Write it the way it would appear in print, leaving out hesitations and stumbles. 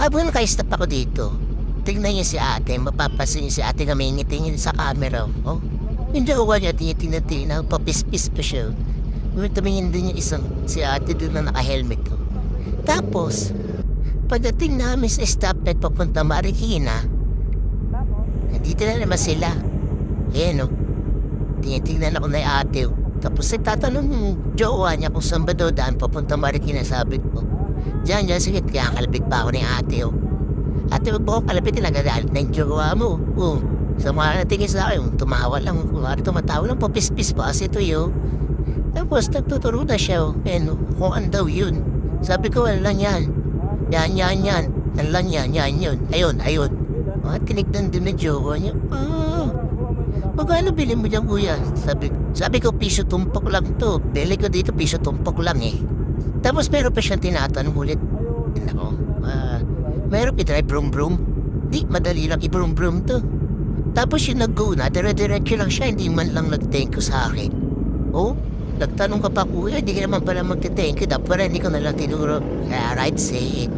Habang naka-stop ako dito, tignan niya si ate, mapapansin niya si ate na may ngitingin sa camera. Oh, yung jowa niya, tinitingnan, papispis pa siya. Tumingin din yung isang si ate doon na naka-helmet ko. Tapos, pagdating namin sa stoplight papunta Marikina, nandito na naman sila. Ayan o, tinitingnan ako na yung ate. Tapos tatanong yung jowa niya kung saan ba daw daan papunta Marikina, sabi ko. Diyan, sige, kaya kalapit pa ako ni ate o. Ate, wag mo ko kalapitin, nagagalit na yung jowa mo. Sa mga natingin sa akin, tumawa lang. Tumatawa lang, papispis pa kasi ito yun. Tapos nagtuturo na siya, kung ano daw yun. Sabi ko, ano lang yan. Yan. Ano lang yan, yun. Ayun. Tinignan din ng jowa niya. Magkano bilhin mo dyan, kuya? Sabi ko, piso tumpok lang to. Bili ko dito, piso tumpok lang eh. Tapos meron pa siyang tinatanong ulit. Nako, meron pitry brum-brum. Di, madali lang i-brum-brum to. Tapos yung nag-go na, dire-diretso lang siya, hindi man lang nag-thank you sa akin. Nagtanong ka pa, kuya, hindi ka naman pala magte-thank you. Dapat pala hindi ko nalang tinuro. Kaya right, say it.